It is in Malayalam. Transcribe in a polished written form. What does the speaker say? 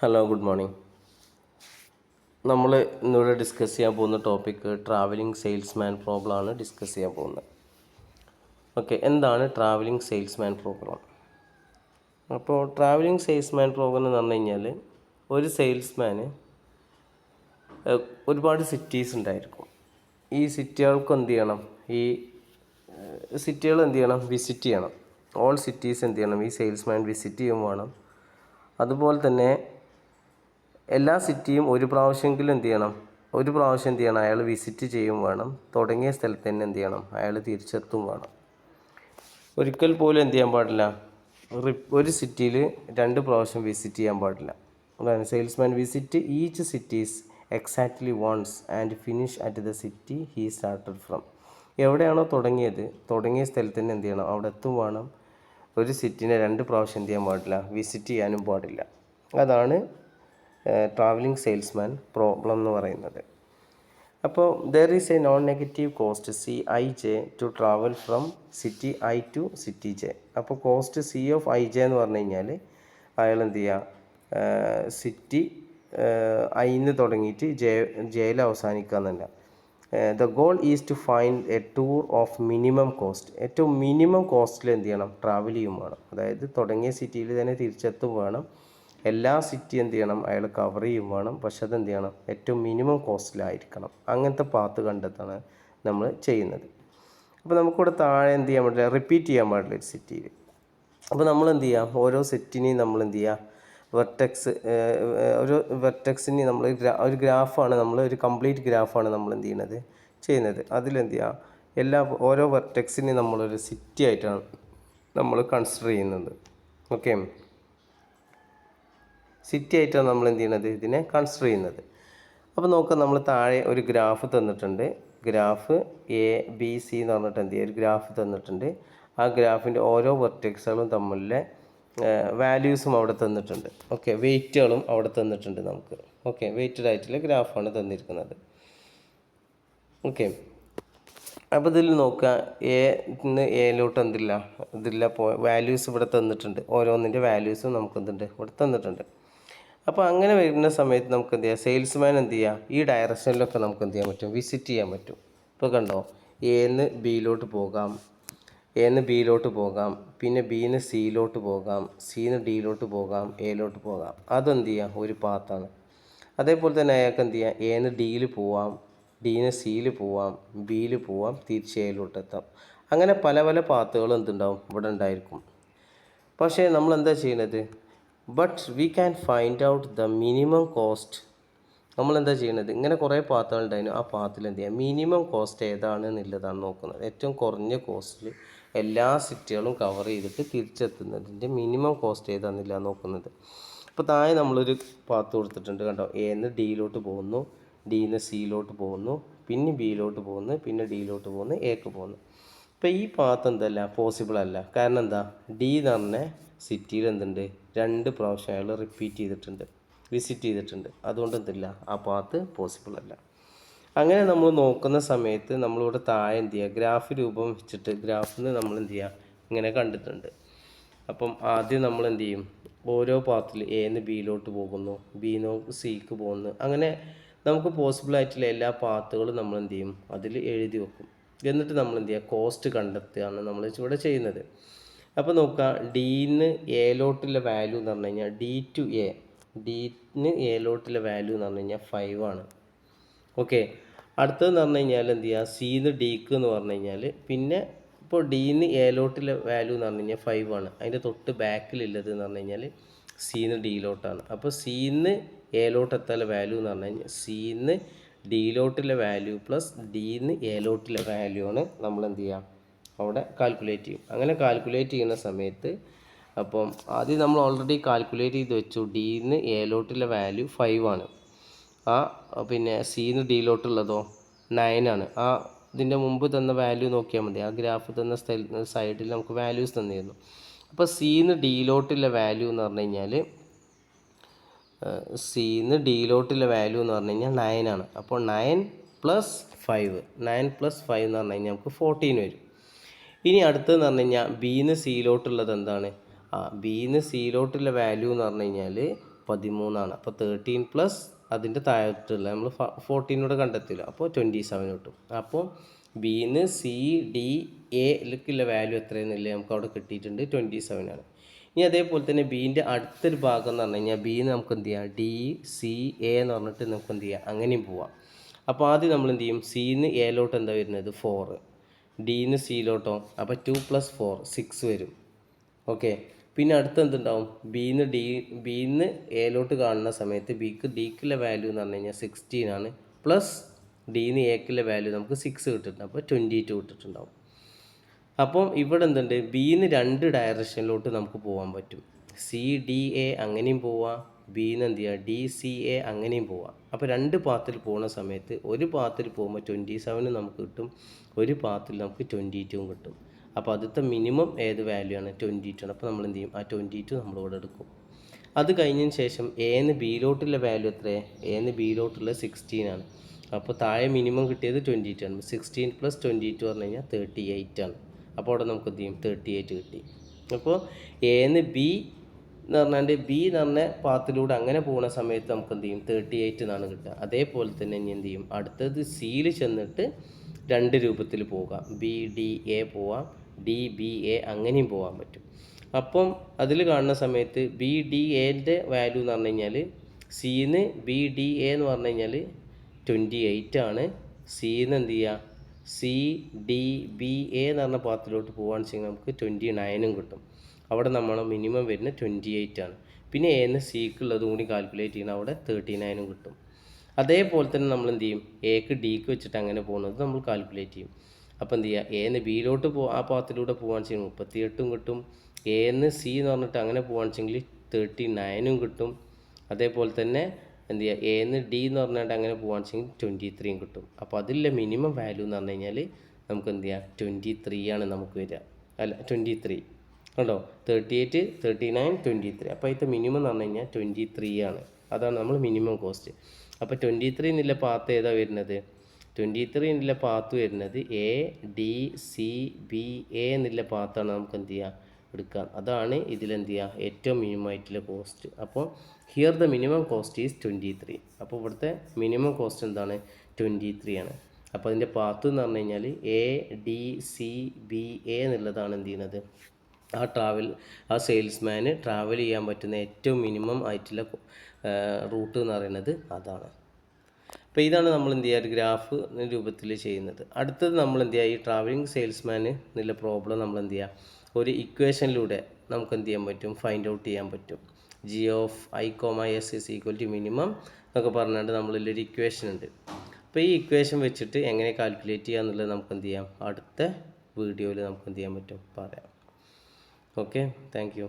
Hello, good morning. നമ്മൾ ഇന്നിവിടെ ഡിസ്കസ് ചെയ്യാൻ പോകുന്ന ടോപ്പിക്ക് ട്രാവലിംഗ് സെയിൽസ്മാൻ പ്രോബ്ലമാണ് ഡിസ്കസ് ചെയ്യാൻ പോകുന്നത്. ഓക്കെ, എന്താണ് ട്രാവലിംഗ് സെയിൽസ്മാൻ പ്രോബ്ലം? അപ്പോൾ ട്രാവലിംഗ് സെയിൽസ്മാൻ പ്രോബ്ലം എന്ന് പറഞ്ഞു കഴിഞ്ഞാൽ ഒരു സെയിൽസ്മാന് ഒരുപാട് സിറ്റീസ് ഉണ്ടായിരിക്കും. ഈ സിറ്റികൾക്ക് എന്ത് ചെയ്യണം? ഈ സിറ്റികൾ എന്ത് ചെയ്യണം? വിസിറ്റ് ചെയ്യണം. ഓൾ സിറ്റീസ് എന്ത് ചെയ്യണം? ഈ സെയിൽസ്മാൻ വിസിറ്റ് ചെയ്യും വേണം. അതുപോലെ തന്നെ എല്ലാ സിറ്റിയും ഒരു പ്രാവശ്യം എന്ത് ചെയ്യണം? അയാൾ വിസിറ്റ് ചെയ്യും വേണം. തുടങ്ങിയ സ്ഥലത്ത് തന്നെ എന്ത് ചെയ്യണം? അയാൾ തിരിച്ചെത്തും വേണം. ഒരിക്കൽ പോലും എന്ത് ചെയ്യാൻ പാടില്ല? ഒരു സിറ്റിയിൽ 2 പ്രാവശ്യം വിസിറ്റ് ചെയ്യാൻ പാടില്ല. അതാണ് salesman visit each cities exactly once and finish at the city he started from. എവിടെയാണോ തുടങ്ങിയ സ്ഥലത്ത് തന്നെ എന്ത് ചെയ്യണം? അവിടെ എത്തും വേണം. ഒരു സിറ്റിനെ 2 പ്രാവശ്യം എന്ത് ചെയ്യാൻ പാടില്ല? വിസിറ്റ് ചെയ്യാനും പാടില്ല. അതാണ് ട്രാവലിംഗ് സെയിൽസ്മാൻ പ്രോബ്ലം എന്ന് പറയുന്നത്. അപ്പോൾ there is a non negative cost CIJ to travel from city I to city J. അപ്പോൾ കോസ്റ്റ് C(IJ) എന്ന് പറഞ്ഞു കഴിഞ്ഞാൽ അയാൾ എന്ത് ചെയ്യുക? സിറ്റി Iന്ന് തുടങ്ങിയിട്ട് ജയിൽ അവസാനിക്കുക. The goal is to find a tour of minimum cost. ഏറ്റവും മിനിമം കോസ്റ്റിൽ എന്ത് ചെയ്യണം? ട്രാവൽ ചെയ്യും വേണം. അതായത് തുടങ്ങിയ സിറ്റിയിൽ തന്നെ തിരിച്ചെത്തും വേണം. എല്ലാ സിറ്റി എന്ത് ചെയ്യണം? അയാൾ കവർ ചെയ്യും വേണം. പക്ഷെ അതെന്ത് ചെയ്യണം? ഏറ്റവും മിനിമം കോസ്റ്റിലായിരിക്കണം. അങ്ങനത്തെ പാത്ത് കണ്ടെത്താണ് നമ്മൾ ചെയ്യുന്നത്. അപ്പോൾ നമുക്കിവിടെ താഴെ എന്ത് ചെയ്യാൻ പാടില്ല? റിപ്പീറ്റ് ചെയ്യാൻ പാടില്ല ഒരു സിറ്റിയിൽ. അപ്പോൾ നമ്മൾ എന്ത് ചെയ്യുക? ഓരോ സെറ്റിനെയും നമ്മൾ എന്ത് ചെയ്യുക? ഒരു വെർട്ടെക്സിന് നമ്മൾ ഒരു ഗ്രാഫാണ്, ഒരു കംപ്ലീറ്റ് ഗ്രാഫാണ് നമ്മൾ എന്ത് ചെയ്യുന്നത്. അതിലെന്ത് ചെയ്യുക? ഓരോ വെർട്ടെക്സിനെയും നമ്മളൊരു സിറ്റി ആയിട്ടാണ് നമ്മൾ കൺസിഡർ ചെയ്യുന്നത്. ഓക്കെ, സിറ്റി ആയിട്ടാണ് നമ്മൾ എന്ത് ചെയ്യുന്നത്? ഇതിനെ കൺസിഡർ ചെയ്യുന്നത്. അപ്പോൾ നോക്കാം, നമ്മൾ താഴെ ഒരു ഗ്രാഫ് തന്നിട്ടുണ്ട്. ഗ്രാഫ് ABC എന്ന് പറഞ്ഞിട്ട് എന്ത് ചെയ്യുക? ഒരു ഗ്രാഫ് തന്നിട്ടുണ്ട്. ആ ഗ്രാഫിൻ്റെ ഓരോ വെർട്ടെക്സുകളും തമ്മിലെ വാല്യൂസും അവിടെ തന്നിട്ടുണ്ട്. ഓക്കെ, വെയ്റ്റുകളും അവിടെ തന്നിട്ടുണ്ട് നമുക്ക്. ഓക്കെ, വെയ്റ്റഡ് ആയിട്ടുള്ള ഗ്രാഫാണ് തന്നിരിക്കുന്നത്. ഓക്കെ, അപ്പോൾ ഇതിൽ നോക്കുക, എയിലോട്ട് ഇതില്ല വാല്യൂസ് ഇവിടെ തന്നിട്ടുണ്ട്. ഓരോന്നിൻ്റെ വാല്യൂസും നമുക്ക് എന്തുണ്ട്? ഇവിടെ തന്നിട്ടുണ്ട്. അപ്പോൾ അങ്ങനെ വരുന്ന സമയത്ത് നമുക്ക് എന്ത് ചെയ്യാം? സെയിൽസ്മാൻ എന്ത് ചെയ്യുക? ഈ ഡയറക്ഷനിലൊക്കെ നമുക്ക് എന്ത് ചെയ്യാൻ പറ്റും? വിസിറ്റ് ചെയ്യാൻ പറ്റും. ഇപ്പോൾ കണ്ടോ, എന്ന് ബിയിലോട്ട് പോകാം, പിന്നെ ബിന്ന് സിയിലോട്ട് പോകാം, സിന്ന് ഡിയിലോട്ട് പോകാം, എയിലോട്ട് പോകാം. അതെന്ത് ചെയ്യുക? ഒരു പാത്താണ്. അതേപോലെ തന്നെ അയാൾക്ക് എന്ത് ചെയ്യാം? എന്ന് ഡിയിൽ പോവാം, ഡിന്ന് സിയിൽ പോവാം, ബിയിൽ പോവാം, തിരിച്ച് എയിലോട്ട് എത്താം. അങ്ങനെ പല പല പാത്തുകൾ എന്തുണ്ടാവും? ഇവിടെ ഉണ്ടായിരിക്കും. പക്ഷേ നമ്മൾ എന്താ ചെയ്യുന്നത്? But we can find out the minimum cost. നമ്മളെന്താ ചെയ്യുന്നത്? ഇങ്ങനെ കുറേ പാത്തുകൾ ഉണ്ടായിരുന്നു. ആ പാത്തിൽ എന്ത് ചെയ്യുക? മിനിമം കോസ്റ്റ് ഏതാണ് എന്നുള്ളതാണ് നോക്കുന്നത്. ഏറ്റവും കുറഞ്ഞ കോസ്റ്റിൽ എല്ലാ സിറ്റികളും കവർ ചെയ്തിട്ട് തിരിച്ചെത്തുന്നതിൻ്റെ മിനിമം കോസ്റ്റ് ഏതാണെന്നില്ല നോക്കുന്നത്. അപ്പോൾ താഴെ നമ്മളൊരു പാത്ത് കൊടുത്തിട്ടുണ്ട്. കണ്ടോ, എന്ന് ഡിയിലോട്ട് പോകുന്നു, ഡിന്ന് സിയിലോട്ട് പോകുന്നു, പിന്നെ ബിയിലോട്ട് പോകുന്നു, പിന്നെ ഡിയിലോട്ട് പോകുന്നു, എക്ക് പോകുന്നു. ഇപ്പോൾ ഈ പാത്ത് എന്തല്ല? പോസിബിൾ അല്ല. കാരണം എന്താ? ഡി എന്ന് പറഞ്ഞ സിറ്റിയിൽ എന്തുണ്ട്? 2 പ്രാവശ്യം അയാൾ വിസിറ്റ് ചെയ്തിട്ടുണ്ട്. അതുകൊണ്ട് എന്തില്ല? ആ പാത്ത് പോസിബിൾ അല്ല. അങ്ങനെ നമ്മൾ നോക്കുന്ന സമയത്ത് നമ്മളിവിടെ താഴെ എന്ത് ചെയ്യുക? ഗ്രാഫ് രൂപം വെച്ചിട്ട് ഗ്രാഫിൽ നിന്ന് നമ്മൾ എന്ത് ചെയ്യുക? ഇങ്ങനെ കണ്ടിട്ടുണ്ട്. അപ്പം ആദ്യം നമ്മൾ എന്ത് ചെയ്യും? ഓരോ പാത്തിൽ എന്ന് ബിയിലോട്ട് പോകുന്നു, ബിന്ന് സിക്ക് പോകുന്നു. അങ്ങനെ നമുക്ക് പോസിബിൾ ആയിട്ടുള്ള എല്ലാ പാത്തുകളും നമ്മൾ എന്ത് ചെയ്യും? അതിൽ എഴുതി വെക്കും. എന്നിട്ട് നമ്മൾ എന്ത് ചെയ്യുക? കോസ്റ്റ് കണ്ടെത്തുകയാണ് നമ്മൾ ഇവിടെ ചെയ്യുന്നത്. അപ്പോൾ നോക്കുക, ഡിന്ന് എയിലോട്ടുള്ള വാല്യൂ എന്ന് പറഞ്ഞു കഴിഞ്ഞാൽ ഡിന്ന് എയിലോട്ടുള്ള വാല്യൂ എന്ന് പറഞ്ഞു കഴിഞ്ഞാൽ 5 ആണ്. ഓക്കെ, അടുത്തതെന്ന് പറഞ്ഞു കഴിഞ്ഞാൽ എന്ത് ചെയ്യുക? സിന്ന് ഡിക്ക് എന്ന് പറഞ്ഞു കഴിഞ്ഞാൽ പിന്നെ ഇപ്പോൾ ഡിന്ന് എയിലോട്ടുള്ള വാല്യൂ എന്ന് പറഞ്ഞു കഴിഞ്ഞാൽ 5 ആണ്. അതിൻ്റെ തൊട്ട് ബാക്കിലുള്ളത് എന്ന് പറഞ്ഞു കഴിഞ്ഞാൽ സിന്ന് ഡിയിലോട്ടാണ്. അപ്പോൾ സിന്ന് എയിലോട്ട് എത്താനുള്ള വാല്യൂ എന്ന് പറഞ്ഞു കഴിഞ്ഞാൽ സിന്ന് ഡിയിലോട്ടുള്ള വാല്യൂ പ്ലസ് ഡിന്ന് എയിലോട്ടുള്ള വാല്യൂ ആണ് നമ്മൾ എന്ത് ചെയ്യുക? അവിടെ കാൽക്കുലേറ്റ് ചെയ്യും. അങ്ങനെ കാൽക്കുലേറ്റ് ചെയ്യുന്ന സമയത്ത് അപ്പം ആദ്യം നമ്മൾ ഓൾറെഡി കാൽക്കുലേറ്റ് ചെയ്ത് വെച്ചു. ഡിന്ന് എയിലോട്ടുള്ള വാല്യൂ 5 ആണ്. പിന്നെ സിന്ന് ഡിയിലോട്ടുള്ളതോ 9 ആണ്. ഇതിൻ്റെ മുമ്പ് തന്ന വാല്യൂ നോക്കിയാൽ മതി. ആ ഗ്രാഫ് തന്ന സൈഡിൽ നമുക്ക് വാല്യൂസ് തന്നിരുന്നു. അപ്പോൾ സിന്ന് ഡിയിലോട്ടുള്ള വാല്യൂ എന്ന് പറഞ്ഞു കഴിഞ്ഞാൽ 9 ആണ്. അപ്പോൾ 9 + 5 എന്ന് പറഞ്ഞു കഴിഞ്ഞാൽ നമുക്ക് 14 വരും. ഇനി അടുത്തതെന്ന് പറഞ്ഞു കഴിഞ്ഞാൽ ബിന്ന് സിയിലോട്ടുള്ളത് എന്താണ്? ബിന്ന് സിയിലോട്ടുള്ള വാല്യൂ എന്ന് പറഞ്ഞു കഴിഞ്ഞാൽ 13 അപ്പോൾ 13 പ്ലസ് അതിൻ്റെ താഴോട്ടുള്ള നമ്മൾ 14 കണ്ടെത്തില്ല, അപ്പോൾ 27 കിട്ടും. അപ്പോൾ ബിന്ന് സി ഡി എയിലേക്കുള്ള വാല്യൂ എത്രയെന്നില്ല നമുക്ക് അവിടെ കിട്ടിയിട്ടുണ്ട്, 27 ആണ്. ഇനി അതേപോലെ തന്നെ ബീൻ്റെ അടുത്തൊരു ഭാഗം എന്ന് പറഞ്ഞു കഴിഞ്ഞാൽ ബിന്ന് നമുക്ക് എന്ത് ചെയ്യാം, ഡി സി എ എന്ന് പറഞ്ഞിട്ട് നമുക്ക് എന്ത് ചെയ്യാം, അങ്ങനെയും പോവാം. അപ്പോൾ ആദ്യം നമ്മൾ എന്ത് ചെയ്യും, സിന്ന് എയിലോട്ട് എന്താ വരുന്നത് 4, ഡിന്ന് സിയിലോട്ടോ അപ്പോൾ 2 + 4 6 വരും. ഓക്കെ, പിന്നെ അടുത്ത് എന്തുണ്ടാവും, ബിന്ന് എയിലോട്ട് കാണുന്ന സമയത്ത് ഡിക്കുള്ള വാല്യൂ എന്ന് പറഞ്ഞു കഴിഞ്ഞാൽ 16 ആണ്, പ്ലസ് ഡിന്ന് എക്കുള്ള വാല്യൂ നമുക്ക് 6 കിട്ടിയിട്ടുണ്ട്, അപ്പോൾ 22 കിട്ടിയിട്ടുണ്ടാവും. അപ്പം ഇവിടെ എന്തുണ്ട്, ബിന്ന് 2 ഡയറക്ഷനിലോട്ട് നമുക്ക് പോകാൻ പറ്റും. സി ഡി എ അങ്ങനെയും പോവാം, ബിന്ന് എന്ത് ചെയ്യുക ഡി സി എ അങ്ങനെയും പോവാം. അപ്പോൾ 2 പാത്തിൽ പോകുന്ന സമയത്ത് ഒരു പാത്തിൽ പോകുമ്പോൾ 27 നമുക്ക് കിട്ടും, ഒരു പാത്തിൽ നമുക്ക് 22 കിട്ടും. അപ്പോൾ ആദ്യത്തെ മിനിമം ഏത് വാല്യൂ ആണ്, 22 ആണ്. അപ്പോൾ നമ്മൾ എന്ത് ചെയ്യും, ആ 22 നമ്മളിവിടെ എടുക്കും. അത് കഴിഞ്ഞതിന് ശേഷം എന്ന് ബിയിലോട്ടുള്ള വാല്യൂ എത്രയാണ്, എന്ന് ബിയിലോട്ടുള്ള 16 ആണ്. അപ്പോൾ താഴെ മിനിമം കിട്ടിയത് 22 ആണ്. 16 + 22 പറഞ്ഞു കഴിഞ്ഞാൽ 38 ആണ്. അപ്പോൾ അവിടെ നമുക്ക് എന്ത് ചെയ്യും, 38 കിട്ടി. അപ്പോൾ എന്ന് ബി എന്ന് പറഞ്ഞാൽ ബി എന്ന് പറഞ്ഞ പാത്തിലൂടെ അങ്ങനെ പോകുന്ന സമയത്ത് നമുക്ക് എന്ത് ചെയ്യും, 38 എന്നാണ് കിട്ടുക. അതേപോലെ തന്നെ ഇനി എന്ത് ചെയ്യും, അടുത്തത് സിയിൽ ചെന്നിട്ട് 2 രൂപത്തിൽ പോകാം, ബി ഡി എ പോവാം, ഡി ബി എ അങ്ങനെയും പോകാൻ പറ്റും. അപ്പം അതിൽ കാണുന്ന സമയത്ത് ബി ഡി എൻ്റെ വാല്യൂ എന്ന് പറഞ്ഞു കഴിഞ്ഞാൽ സിന്ന് ബി ഡി എ എന്ന് പറഞ്ഞു കഴിഞ്ഞാൽ 28 ആണ്. സിന്ന് എന്ത് ചെയ്യുക, സി ഡി ബി എ എന്ന് പറഞ്ഞ പാത്തിലോട്ട് പോകുകയാണെന്ന് വെച്ചാൽ നമുക്ക് 29 കിട്ടും. അവിടെ നമ്മൾ മിനിമം വരുന്ന 28 ആണ്. പിന്നെ എന്ന് സിക്കുള്ളതും കൂടി കാൽക്കുലേറ്റ് ചെയ്യുന്ന അവിടെ 39 കിട്ടും. അതേപോലെ തന്നെ നമ്മൾ എന്ത് ചെയ്യും, എക്ക് ഡിക്ക് വെച്ചിട്ട് അങ്ങനെ പോകുന്നത് നമ്മൾ കാൽക്കുലേറ്റ് ചെയ്യും. അപ്പോൾ എന്ത് ചെയ്യുക, എന്ന് ബിയിലോട്ട് ആ പാത്തിലൂടെ പോകുകയാണെന്ന് വെച്ചാൽ 38 കിട്ടും. എന്ന് സി എന്ന് പറഞ്ഞിട്ട് അങ്ങനെ പോകുകയാണെന്ന് വെച്ചെങ്കിൽ 39 കിട്ടും. അതേപോലെ തന്നെ എന്ത് ചെയ്യുക, എന്ന് ഡി എന്ന് പറഞ്ഞിട്ട് അങ്ങനെ പോകുകയാണെന്ന് വെച്ചെങ്കിൽ 23 കിട്ടും. അപ്പോൾ അതിലെ മിനിമം വാല്യൂ എന്ന് പറഞ്ഞു കഴിഞ്ഞാൽ നമുക്ക് എന്ത് ചെയ്യാം, 23 ആണ് നമുക്ക് വരിക, അല്ല 23 കണ്ടോ, 38, 39, 23. അപ്പോൾ അതിൻ്റെ മിനിമം എന്ന് പറഞ്ഞു കഴിഞ്ഞാൽ 23 ആണ്. അതാണ് നമ്മൾ മിനിമം കോസ്റ്റ്. അപ്പോൾ 23 എന്നുള്ള പാത്ത് ഏതാ വരുന്നത്, 23 എന്നുള്ള പാത്ത് വരുന്നത് A D C B A എന്നുള്ള പാത്താണ് നമുക്ക് എന്ത് ചെയ്യുക എടുക്കാം. അതാണ് ഇതിലെന്ത് ചെയ്യുക ഏറ്റവും മിനിമം ആയിട്ടുള്ള കോസ്റ്റ്. അപ്പോൾ here the minimum cost is 23. അപ്പോൾ ഇവിടുത്തെ മിനിമം കോസ്റ്റ് എന്താണ്, 23 ആണ്. അപ്പോൾ അതിൻ്റെ പാത്ത് എന്ന് പറഞ്ഞു കഴിഞ്ഞാൽ A D C B A എന്നുള്ളതാണ് എന്ത് ചെയ്യുന്നത്, ആ സെയിൽസ്മാന് ട്രാവൽ ചെയ്യാൻ പറ്റുന്ന ഏറ്റവും മിനിമം ആയിട്ടുള്ള റൂട്ട് എന്ന് പറയുന്നത് അതാണ്. അപ്പോൾ ഇതാണ് നമ്മൾ എന്ത് ചെയ്യുക ഒരു ഗ്രാഫ് രൂപത്തിൽ ചെയ്യുന്നത്. അടുത്തത് നമ്മൾ എന്ത് ചെയ്യുക, ഈ ട്രാവലിംഗ് സെയിൽസ്മാന് എന്നുള്ള പ്രോബ്ലം നമ്മൾ എന്ത് ചെയ്യുക ഒരു ഇക്വേഷനിലൂടെ നമുക്ക് എന്ത് ചെയ്യാൻ പറ്റും, ഫൈൻഡ് ഔട്ട് ചെയ്യാൻ പറ്റും. G of i comma s is equal to minimum എന്നൊക്കെ പറഞ്ഞിട്ട് നമ്മളിലൊരു ഇക്വേഷൻ ഉണ്ട്. അപ്പോൾ ഈ ഇക്വേഷൻ വെച്ചിട്ട് എങ്ങനെ കാൽക്കുലേറ്റ് ചെയ്യുക എന്നുള്ളത് നമുക്ക് എന്ത് ചെയ്യാം അടുത്ത വീഡിയോയിൽ നമുക്ക് എന്ത് ചെയ്യാൻ പറ്റും പറയാം. Okay, thank you.